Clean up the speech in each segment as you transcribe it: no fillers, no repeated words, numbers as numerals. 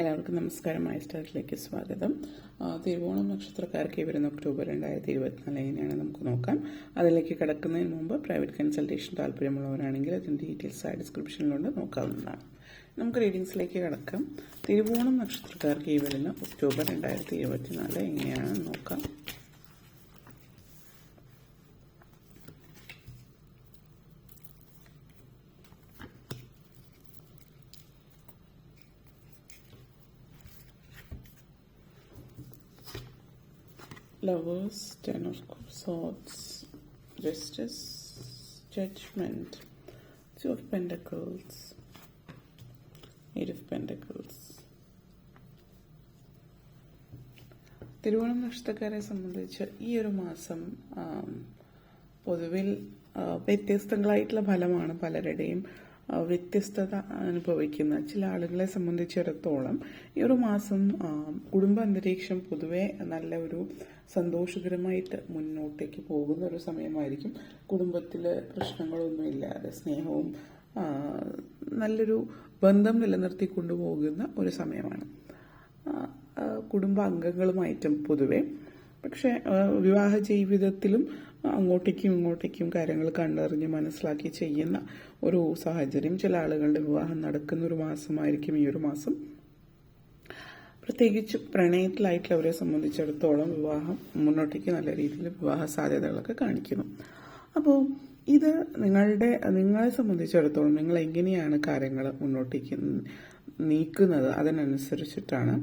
എല്ലാവർക്കും നമസ്കാരം. മൈസ്റ്റാറിലേക്ക് സ്വാഗതം. തിരുവോണം നക്ഷത്രക്കാർക്ക് വരുന്ന ഒക്ടോബർ 2024 എങ്ങനെയാണ് നമുക്ക് നോക്കാം. അതിലേക്ക് കിടക്കുന്നതിന് മുമ്പ് പ്രൈവറ്റ് കൺസൾട്ടേഷൻ താല്പര്യമുള്ളവരാണെങ്കിൽ അതിൻ്റെ ഡീറ്റെയിൽസ് ഡിസ്ക്രിപ്ഷനിലുണ്ട്, നോക്കാവുന്നതാണ്. നമുക്ക് റീഡിങ്സിലേക്ക് കിടക്കാം. തിരുവോണം നക്ഷത്രക്കാർക്ക് വരുന്ന ഒക്ടോബർ 2024 എങ്ങനെയാണെന്ന് നോക്കാം. Lovers, Ten of Swords, Justice, Judgment, Two of Pentacles, Eight of Pentacles. Thiruvonam നക്ഷത്രക്കാരെ സംബന്ധിച്ച് ഈ ഒരു മാസം പൊതുവിൽ വ്യത്യസ്തങ്ങളായിട്ടുള്ള ഫലമാണ് പലരുടെയും വ്യത്യസ്തത അനുഭവിക്കുന്ന ചില ആളുകളെ സംബന്ധിച്ചിടത്തോളം ഈ ഒരു മാസം കുടുംബ അന്തരീക്ഷം പൊതുവെ നല്ല ഒരു സന്തോഷകരമായിട്ട് മുന്നോട്ടേക്ക് പോകുന്ന ഒരു സമയമായിരിക്കും. കുടുംബത്തിൽ പ്രശ്നങ്ങളൊന്നുമില്ലാതെ സ്നേഹവും നല്ലൊരു ബന്ധം നിലനിർത്തി കൊണ്ടുപോകുന്ന ഒരു സമയമാണ് കുടുംബാംഗങ്ങളുമായിട്ടും പൊതുവെ. പക്ഷെ വിവാഹ ജീവിതത്തിലും അങ്ങോട്ടേക്കും ഇങ്ങോട്ടേക്കും കാര്യങ്ങൾ കണ്ടറിഞ്ഞ് മനസ്സിലാക്കി ചെയ്യുന്ന ഒരു സാഹചര്യം, ചില ആളുകളുടെ വിവാഹം നടക്കുന്ന ഒരു മാസമായിരിക്കും ഈ ഒരു മാസം. പ്രത്യേകിച്ച് പ്രണയത്തിലായിട്ടുള്ളവരെ സംബന്ധിച്ചിടത്തോളം വിവാഹം മുന്നോട്ടേക്ക് നല്ല രീതിയിൽ വിവാഹ സാധ്യതകളൊക്കെ കാണിക്കുന്നു. അപ്പോൾ ഇത് നിങ്ങളെ സംബന്ധിച്ചിടത്തോളം നിങ്ങൾ എങ്ങനെയാണ് കാര്യങ്ങൾ മുന്നോട്ടേക്ക് നീക്കുന്നത് അതിനനുസരിച്ചിട്ടാണ്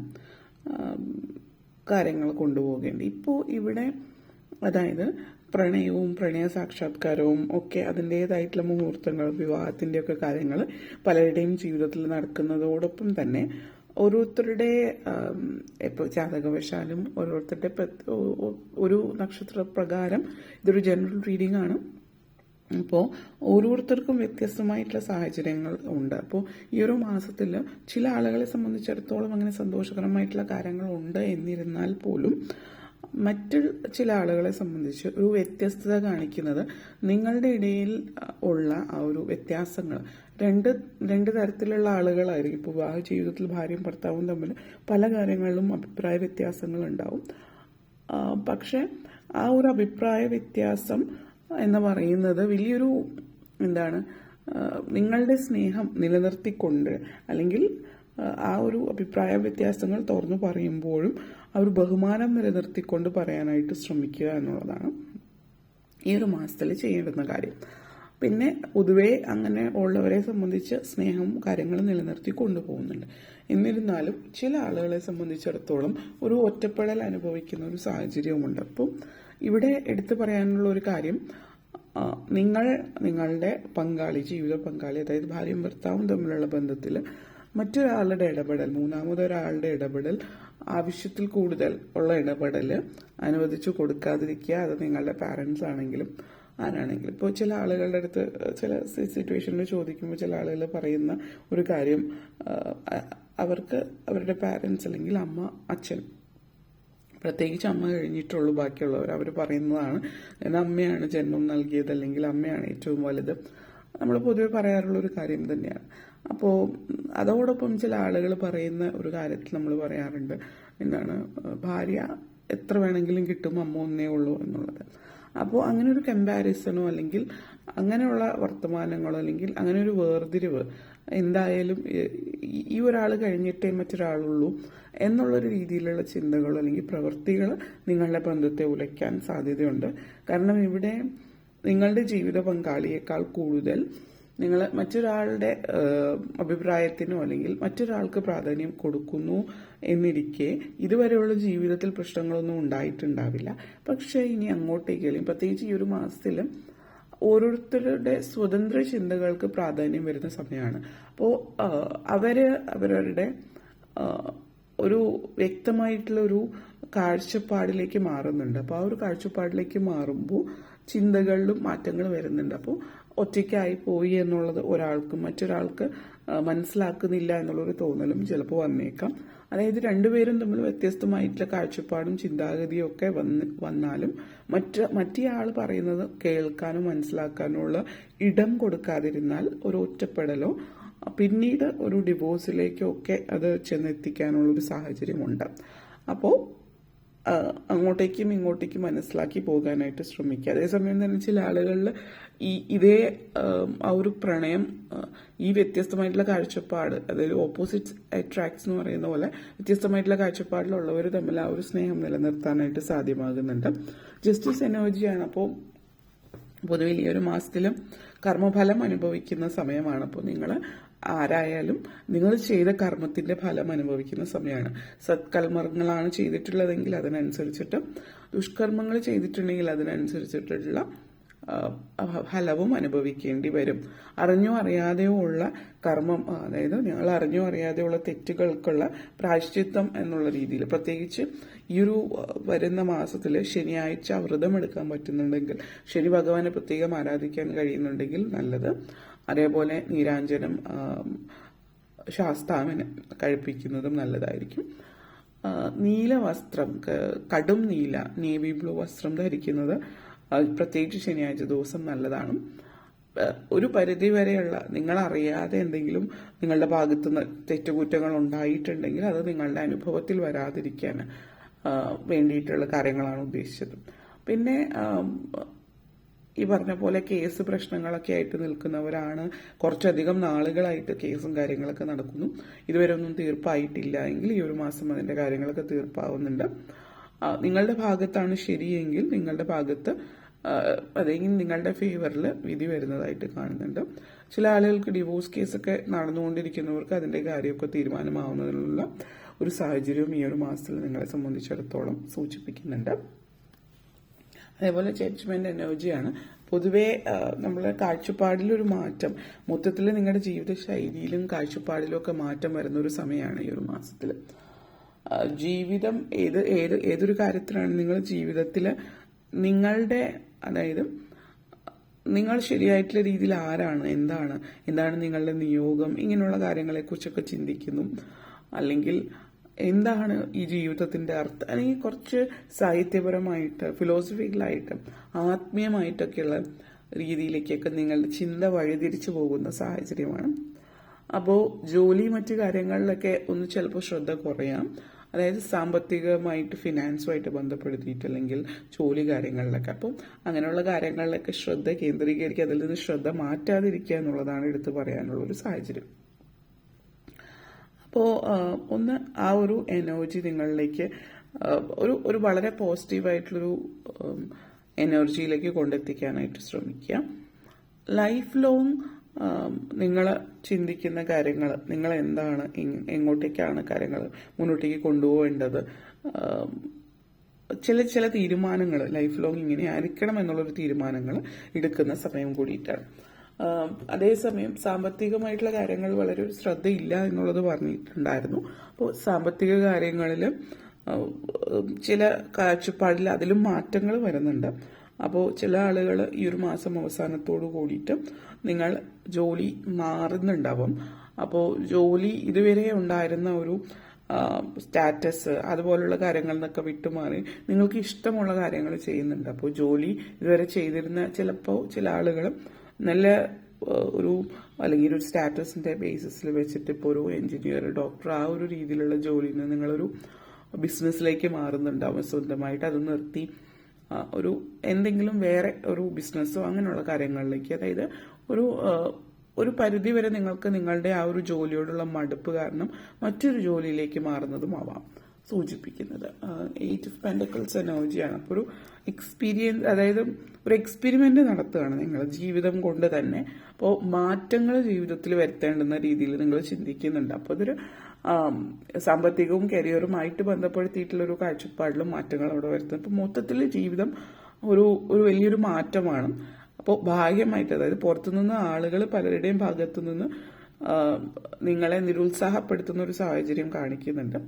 കാര്യങ്ങൾ കൊണ്ടുപോകേണ്ടത്. ഇപ്പോൾ ഇവിടെ അതായത് പ്രണയവും പ്രണയ സാക്ഷാത്കാരവും ഒക്കെ അതിൻ്റേതായിട്ടുള്ള മുഹൂർത്തങ്ങൾ, വിവാഹത്തിൻ്റെ ഒക്കെ കാര്യങ്ങൾ പലരുടെയും ജീവിതത്തിൽ നടക്കുന്നതോടൊപ്പം തന്നെ ഓരോരുത്തരുടെ ഇപ്പോൾ ജാതകവശാലും ഓരോരുത്തരുടെ ഒരു നക്ഷത്ര പ്രകാരം ഇതൊരു ജനറൽ റീഡിംഗ് ആണ്. അപ്പോൾ ഓരോരുത്തർക്കും വ്യത്യസ്തമായിട്ടുള്ള സാഹചര്യങ്ങൾ ഉണ്ട്. അപ്പോൾ ഈ ഒരു മാസത്തിൽ ചില ആളുകളെ സംബന്ധിച്ചിടത്തോളം അങ്ങനെ സന്തോഷകരമായിട്ടുള്ള കാര്യങ്ങൾ ഉണ്ട് എന്നിരുന്നാൽ പോലും മറ്റു ചില ആളുകളെ സംബന്ധിച്ച് ഒരു വ്യത്യസ്തത കാണിക്കുന്നത് നിങ്ങളുടെ ഇടയിൽ ഉള്ള ആ ഒരു വ്യത്യാസങ്ങൾ രണ്ട് തരത്തിലുള്ള ആളുകളായിരിക്കും. ഇപ്പോൾ വിവാഹ ജീവിതത്തിൽ ഭാര്യയും ഭർത്താവും തമ്മിൽ പല കാര്യങ്ങളിലും അഭിപ്രായ വ്യത്യാസങ്ങൾ ഉണ്ടാവും. പക്ഷെ ആ ഒരു അഭിപ്രായ വ്യത്യാസം എന്ന് പറയുന്നത് വലിയൊരു നിങ്ങളുടെ സ്നേഹം നിലനിർത്തിക്കൊണ്ട് അല്ലെങ്കിൽ ആ ഒരു അഭിപ്രായ വ്യത്യാസങ്ങൾ തുറന്നു പറയുമ്പോഴും ആ ഒരു ബഹുമാനം നിലനിർത്തിക്കൊണ്ട് പറയാനായിട്ട് ശ്രമിക്കുക എന്നുള്ളതാണ് ഈ ഒരു മാസത്തിൽ ചെയ്യേണ്ടുന്ന കാര്യം. പിന്നെ പൊതുവേ അങ്ങനെ ഉള്ളവരെ സംബന്ധിച്ച് സ്നേഹം കാര്യങ്ങൾ നിലനിർത്തി കൊണ്ടുപോകുന്നുണ്ട്. എന്നിരുന്നാലും ചില ആളുകളെ സംബന്ധിച്ചിടത്തോളം ഒരു ഒറ്റപ്പെടൽ അനുഭവിക്കുന്ന ഒരു സാഹചര്യവുമുണ്ട്. അപ്പം ഇവിടെ എടുത്തു പറയാനുള്ള ഒരു കാര്യം, നിങ്ങളുടെ പങ്കാളി, ജീവിത പങ്കാളി, അതായത് ഭാര്യയും ഭർത്താവും തമ്മിലുള്ള ബന്ധത്തിൽ മറ്റൊരാളുടെ ഇടപെടൽ, മൂന്നാമതൊരാളുടെ ഇടപെടൽ, ആവശ്യത്തിൽ കൂടുതൽ ഉള്ള ഇടപെടൽ അനുവദിച്ചു കൊടുക്കാതിരിക്കുക. അത് നിങ്ങളുടെ പാരൻസ് ആണെങ്കിലും ആരാണെങ്കിലും. ഇപ്പോൾ ചില ആളുകളുടെ അടുത്ത് ചില സിറ്റുവേഷനിൽ ചോദിക്കുമ്പോൾ ചില ആളുകൾ പറയുന്ന ഒരു കാര്യം, അവർക്ക് അവരുടെ പാരൻസ് അല്ലെങ്കിൽ അമ്മ, അച്ഛൻ, പ്രത്യേകിച്ച് അമ്മ കഴിഞ്ഞിട്ടുള്ളൂ ബാക്കിയുള്ളവർ, അവർ പറയുന്നതാണ് എന്നാൽ അമ്മയാണ് ജന്മം നൽകിയത് അല്ലെങ്കിൽ അമ്മയാണ് ഏറ്റവും വലുത്. നമ്മൾ പൊതുവെ പറയാറുള്ളൊരു കാര്യം തന്നെയാണ്. അപ്പോൾ അതോടൊപ്പം ചില ആളുകൾ പറയുന്ന ഒരു കാര്യത്തിൽ നമ്മൾ പറയാറുണ്ട്, ഭാര്യ എത്ര വേണമെങ്കിലും കിട്ടും, അമ്മ ഒന്നേ ഉള്ളൂ എന്നുള്ളത്. അപ്പോൾ അങ്ങനെ ഒരു കമ്പാരിസണോ അല്ലെങ്കിൽ അങ്ങനെയുള്ള വർത്തമാനങ്ങളോ അല്ലെങ്കിൽ അങ്ങനെ ഒരു വേർതിരിവ് എന്തായാലും ഈ ഒരാൾ കഴിഞ്ഞിട്ടേ മറ്റൊരാളുള്ളൂ എന്നുള്ളൊരു രീതിയിലുള്ള ചിന്തകളോ അല്ലെങ്കിൽ പ്രവൃത്തികൾ നിങ്ങളുടെ ബന്ധത്തെ ഉലയ്ക്കാൻ സാധ്യതയുണ്ട്. കാരണം ഇവിടെ നിങ്ങളുടെ ജീവിത പങ്കാളിയേക്കാൾ കൂടുതൽ നിങ്ങൾ മറ്റൊരാളുടെ അഭിപ്രായത്തിനോ അല്ലെങ്കിൽ മറ്റൊരാൾക്ക് പ്രാധാന്യം കൊടുക്കുന്നു എന്നിരിക്കെ ഇതുവരെയുള്ള ജീവിതത്തിൽ പ്രശ്നങ്ങളൊന്നും ഉണ്ടായിട്ടുണ്ടാവില്ല. പക്ഷേ ഇനി അങ്ങോട്ടേക്ക് അല്ലെങ്കിൽ പ്രത്യേകിച്ച് ഈ ഒരു മാസത്തിൽ ഓരോരുത്തരുടെ സ്വതന്ത്ര ചിന്തകൾക്ക് പ്രാധാന്യം വരുന്ന സമയമാണ്. അപ്പോൾ അവരവരുടെ ഒരു വ്യക്തമായിട്ടുള്ള ഒരു കാഴ്ചപ്പാടിലേക്ക് മാറുന്നുണ്ട്. അപ്പോൾ ആ ഒരു കാഴ്ചപ്പാടിലേക്ക് മാറുമ്പോൾ ചിന്തകളിലും മാറ്റങ്ങൾ വരുന്നുണ്ട്. അപ്പോൾ ഒറ്റയ്ക്കായി പോയി എന്നുള്ളത് ഒരാൾക്കും മറ്റൊരാൾക്ക് മനസ്സിലാക്കുന്നില്ല എന്നുള്ളൊരു തോന്നലും ചിലപ്പോൾ വന്നേക്കാം. അതായത് രണ്ടുപേരും തമ്മിൽ വ്യത്യസ്തമായിട്ടുള്ള കാഴ്ചപ്പാടും ചിന്താഗതിയും ഒക്കെ വന്നാലും മറ്റേയാൾ പറയുന്നത് കേൾക്കാനും മനസ്സിലാക്കാനുള്ള ഇടം കൊടുക്കാതിരുന്നാൽ ഒരു ഒറ്റപ്പെടലോ പിന്നീട് ഒരു ഡിവോഴ്സിലേക്കൊക്കെ അത് ചെന്നെത്തിക്കാനുള്ളൊരു സാഹചര്യമുണ്ട്. അപ്പോൾ അങ്ങോട്ടേക്കും ഇങ്ങോട്ടേക്കും മനസ്സിലാക്കി പോകാനായിട്ട് ശ്രമിക്കുക. അതേസമയം തന്നെ ചില ആളുകളിൽ ഇതേ ആ ഒരു പ്രണയം, ഈ വ്യത്യസ്തമായിട്ടുള്ള കാഴ്ചപ്പാട്, അതായത് ഓപ്പോസിറ്റ് അട്രാക്ട്സ് എന്ന് പറയുന്ന പോലെ വ്യത്യസ്തമായിട്ടുള്ള കാഴ്ചപ്പാടിലുള്ളവർ തമ്മിൽ ആ ഒരു സ്നേഹം നിലനിർത്താനായിട്ട് സാധ്യമാകുന്നുണ്ട്. ജസ്റ്റിസ് എനർജിയാണ്. അപ്പോൾ പൊതുവെ ഈ ഒരു മാസത്തിൽ കർമ്മഫലം അനുഭവിക്കുന്ന സമയമാണ്. അപ്പോൾ നിങ്ങൾ ആരായാലും നിങ്ങൾ ചെയ്ത കർമ്മത്തിന്റെ ഫലം അനുഭവിക്കുന്ന സമയമാണ്. സത്കർമ്മങ്ങളാണ് ചെയ്തിട്ടുള്ളതെങ്കിൽ അതിനനുസരിച്ചിട്ട്, ദുഷ്കർമ്മങ്ങൾ ചെയ്തിട്ടുണ്ടെങ്കിൽ അതിനനുസരിച്ചിട്ടുള്ള ഫലവും അനുഭവിക്കേണ്ടി വരും. അറിഞ്ഞോ അറിയാതെയോ ഉള്ള കർമ്മം, അതായത് നിങ്ങൾ അറിഞ്ഞോ അറിയാതെയുള്ള തെറ്റുകൾക്കുള്ള പ്രായശ്ചിത്തം എന്നുള്ള രീതിയിൽ, പ്രത്യേകിച്ച് ഈ ഒരു വരുന്ന മാസത്തിൽ ശനിയാഴ്ച വ്രതമെടുക്കാൻ പറ്റുന്നുണ്ടെങ്കിൽ, ശനി ഭഗവാനെ പ്രത്യേകം ആരാധിക്കാൻ കഴിയുന്നുണ്ടെങ്കിൽ നല്ലത്. അതേപോലെ നീരാഞ്ജനം ശാസ്താവിന് കഴിപ്പിക്കുന്നതും നല്ലതായിരിക്കും. നീല വസ്ത്രം, കടും നീല നേവി ബ്ലൂ വസ്ത്രം ധരിക്കുന്നത് പ്രത്യേകിച്ച് ശനിയാഴ്ച ദിവസം നല്ലതാണ്. ഒരു പരിധി വരെയുള്ള നിങ്ങളറിയാതെ എന്തെങ്കിലും നിങ്ങളുടെ ഭാഗത്തുനിന്ന് തെറ്റുകുറ്റങ്ങൾ ഉണ്ടായിട്ടുണ്ടെങ്കിൽ അത് നിങ്ങളുടെ അനുഭവത്തിൽ വരാതിരിക്കാൻ വേണ്ടിയിട്ടുള്ള കാര്യങ്ങളാണ് ഉദ്ദേശിച്ചത്. പിന്നെ ഈ പറഞ്ഞ പോലെ കേസ് പ്രശ്നങ്ങളൊക്കെ ആയിട്ട് നിൽക്കുന്നവരാണ്, കുറച്ചധികം നാളുകളായിട്ട് കേസും കാര്യങ്ങളൊക്കെ നടക്കുന്നു, ഇതുവരെ ഒന്നും തീർപ്പായിട്ടില്ല എങ്കിൽ ഈ ഒരു മാസം അതിന്റെ കാര്യങ്ങളൊക്കെ തീർപ്പാവുന്നുണ്ട്. നിങ്ങളുടെ ഭാഗത്താണ് ശരിയെങ്കിൽ നിങ്ങളുടെ ഭാഗത്ത് അല്ലെങ്കിൽ നിങ്ങളുടെ ഫേവറിൽ വിധി വരുന്നതായിട്ട് കാണുന്നുണ്ട്. ചില ആളുകൾക്ക് ഡിവോഴ്സ് കേസൊക്കെ നടന്നുകൊണ്ടിരിക്കുന്നവർക്ക് അതിന്റെ കാര്യമൊക്കെ തീരുമാനമാവുന്നതിനുള്ള ഒരു സാഹചര്യവും ഈ ഒരു മാസത്തിൽ നിങ്ങളെ സംബന്ധിച്ചിടത്തോളം സൂചിപ്പിക്കുന്നുണ്ട്. അതേപോലെ ജഡ്ജ്മെന്റ് എനർജിയാണ്. പൊതുവെ നമ്മളെ കാഴ്ചപ്പാടിലൊരു മാറ്റം, മൊത്തത്തിൽ നിങ്ങളുടെ ജീവിത ശൈലിയിലും കാഴ്ചപ്പാടിലും ഒക്കെ മാറ്റം വരുന്ന ഒരു സമയമാണ് ഈ ഒരു മാസത്തിൽ. ജീവിതം ഏതൊരു കാര്യത്തിലാണ് നിങ്ങൾ ജീവിതത്തിൽ നിങ്ങളുടെ, അതായത് നിങ്ങൾ ശരിയായിട്ടുള്ള രീതിയിൽ ആരാണ്, എന്താണ് നിങ്ങളുടെ നിയോഗം, ഇങ്ങനെയുള്ള കാര്യങ്ങളെക്കുറിച്ചൊക്കെ ചിന്തിക്കുന്നു. അല്ലെങ്കിൽ എന്താണ് ഈ ജീവിതത്തിന്റെ അർത്ഥം, അല്ലെങ്കിൽ കുറച്ച് സാഹിത്യപരമായിട്ട്, ഫിലോസഫിക്കലായിട്ട്, ആത്മീയമായിട്ടൊക്കെയുള്ള രീതിയിലേക്കൊക്കെ നിങ്ങളുടെ ചിന്ത വഴിതിരിച്ചു പോകുന്ന സാഹചര്യമാണ്. അപ്പോൾ ജോലി മറ്റു കാര്യങ്ങളിലൊക്കെ ഒന്ന് ചിലപ്പോൾ ശ്രദ്ധ കുറയാം. അതായത് സാമ്പത്തികമായിട്ട്, ഫിനാൻസുമായിട്ട് ബന്ധപ്പെടുത്തിയിട്ട്, അല്ലെങ്കിൽ ജോലി കാര്യങ്ങളിലൊക്കെ. അപ്പം അങ്ങനെയുള്ള കാര്യങ്ങളിലൊക്കെ ശ്രദ്ധ കേന്ദ്രീകരിക്കുക, അതിൽ നിന്ന് ശ്രദ്ധ മാറ്റാതിരിക്കുക എന്നുള്ളതാണ് എടുത്തു പറയാനുള്ള ഒരു സാഹചര്യം. അപ്പോൾ ഒന്ന് ആ ഒരു എനർജി നിങ്ങളിലേക്ക് ഒരു വളരെ പോസിറ്റീവായിട്ടുള്ളൊരു എനർജിയിലേക്ക് കൊണ്ടെത്തിക്കാനായിട്ട് ശ്രമിക്കുക. ലൈഫ് ലോങ് നിങ്ങൾ ചിന്തിക്കുന്ന കാര്യങ്ങൾ, നിങ്ങൾ എന്താണ്, എങ്ങോട്ടേക്കാണ് കാര്യങ്ങൾ മുന്നോട്ടേക്ക് കൊണ്ടുപോകേണ്ടത്, ചില തീരുമാനങ്ങൾ ലൈഫ് ലോങ് ഇങ്ങനെ ആയിരിക്കണം എന്നുള്ളൊരു തീരുമാനങ്ങൾ എടുക്കുന്ന സമയം കൂടിയിട്ടാണ്. അതേസമയം സാമ്പത്തികമായിട്ടുള്ള കാര്യങ്ങൾ വളരെ ഒരു ശ്രദ്ധയില്ല എന്നുള്ളത് പറഞ്ഞിട്ടുണ്ടായിരുന്നു. അപ്പോൾ സാമ്പത്തിക കാര്യങ്ങളിൽ ചില കാഴ്ചപ്പാടിൽ അതിലും മാറ്റങ്ങൾ വരുന്നുണ്ട്. അപ്പോൾ ചില ആളുകൾ ഈ ഒരു മാസം അവസാനത്തോടു കൂടിയിട്ട് നിങ്ങൾ ജോലി മാറുന്നുണ്ടാവും. അപ്പോൾ ജോലി ഇതുവരെ ഉണ്ടായിരുന്ന ഒരു സ്റ്റാറ്റസ് അതുപോലുള്ള കാര്യങ്ങളിൽ നിന്നൊക്കെ വിട്ടുമാറി നിങ്ങൾക്ക് ഇഷ്ടമുള്ള കാര്യങ്ങൾ ചെയ്യുന്നുണ്ട്. അപ്പോൾ ജോലി ഇതുവരെ ചെയ്തിരുന്ന ചിലപ്പോൾ ചില ആളുകൾ നല്ല ഒരു അല്ലെങ്കിൽ ഒരു സ്റ്റാറ്റസിന്റെ ബേസിസിൽ വെച്ചിട്ട് ഇപ്പോൾ ഒരു എഞ്ചിനീയർ, ഡോക്ടർ, ആ ഒരു രീതിയിലുള്ള ജോലിയിൽ നിന്ന് നിങ്ങളൊരു ബിസിനസ്സിലേക്ക് മാറുന്നുണ്ടാവും. സ്വന്തമായിട്ട് അത് നിർത്തി ഒരു എന്തെങ്കിലും വേറെ ഒരു ബിസിനസ്സോ അങ്ങനെയുള്ള കാര്യങ്ങളിലേക്ക്, അതായത് ഒരു പരിധി വരെ നിങ്ങൾക്ക് നിങ്ങളുടെ ആ ഒരു ജോലിയോടുള്ള മടുപ്പ് കാരണം മറ്റൊരു ജോലിയിലേക്ക് മാറുന്നതുമാവാം സൂചിപ്പിക്കുന്നത്. 8 ഓഫ് പെന്റക്കിൾസ് എനർജിയാണ്. അപ്പോൾ ഒരു എക്സ്പീരിയൻസ്, അതായത് ഒരു എക്സ്പെരിമെന്റ് നടത്തുകയാണ് നിങ്ങൾ ജീവിതം കൊണ്ട് തന്നെ. അപ്പോൾ മാറ്റങ്ങൾ ജീവിതത്തിൽ വരുത്തേണ്ടുന്ന രീതിയിൽ നിങ്ങൾ ചിന്തിക്കുന്നുണ്ട്. അപ്പോൾ അതൊരു സാമ്പത്തികവും കരിയറുമായിട്ട് ബന്ധപ്പെടുത്തിയിട്ടുള്ള ഒരു കാഴ്ചപ്പാടിലും മാറ്റങ്ങൾ അവിടെ വരുത്തുന്നത്. അപ്പോൾ മൊത്തത്തിൽ ജീവിതം ഒരു വലിയൊരു മാറ്റമാണ്. അപ്പോൾ ഭാഗ്യമായിട്ട്, അതായത് പുറത്തുനിന്ന് ആളുകൾ പലരുടെയും ഭാഗത്തു നിന്ന് നിങ്ങളെ നിരുത്സാഹപ്പെടുത്തുന്ന ഒരു സാഹചര്യം കാണിക്കുന്നുണ്ട്.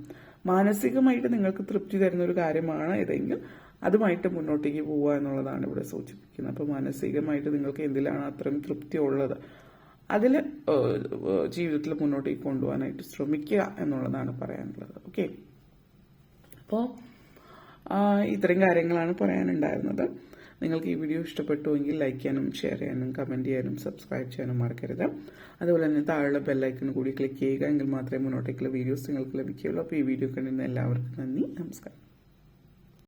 മാനസികമായിട്ട് നിങ്ങൾക്ക് തൃപ്തി തരുന്ന ഒരു കാര്യമാണ് ഏതെങ്കിൽ അതുമായിട്ട് മുന്നോട്ടേക്ക് പോവുക എന്നുള്ളതാണ് ഇവിടെ സൂചിപ്പിക്കുന്നത്. അപ്പോൾ മാനസികമായിട്ട് നിങ്ങൾക്ക് എന്തിലാണ് അത്രയും തൃപ്തി ഉള്ളത് അതിൽ ജീവിതത്തിൽ മുന്നോട്ടേക്ക് കൊണ്ടുപോകാനായിട്ട് ശ്രമിക്കുക എന്നുള്ളതാണ് പറയാനുള്ളത്. ഓക്കെ, അപ്പോൾ ഇത്രയും കാര്യങ്ങളാണ് പറയാനുണ്ടായിരുന്നത്. നിങ്ങൾക്ക് ഈ വീഡിയോ ഇഷ്ടപ്പെട്ടുവെങ്കിൽ ലൈക്ക് ചെയ്യാനും ഷെയർ ചെയ്യാനും കമൻറ്റ് ചെയ്യാനും സബ്സ്ക്രൈബ് ചെയ്യാനും മറക്കരുത്. അതുപോലെ തന്നെ താഴെ ബെല്ലൈക്കൺ കൂടി ക്ലിക്ക് ചെയ്യുക, എങ്കിൽ മാത്രമേ മുന്നോട്ടേക്കുള്ള വീഡിയോസ് നിങ്ങൾക്ക് ലഭിക്കുകയുള്ളൂ. അപ്പോൾ ഈ വീഡിയോ കണ്ടിരുന്ന എല്ലാവർക്കും നന്ദി, നമസ്കാരം.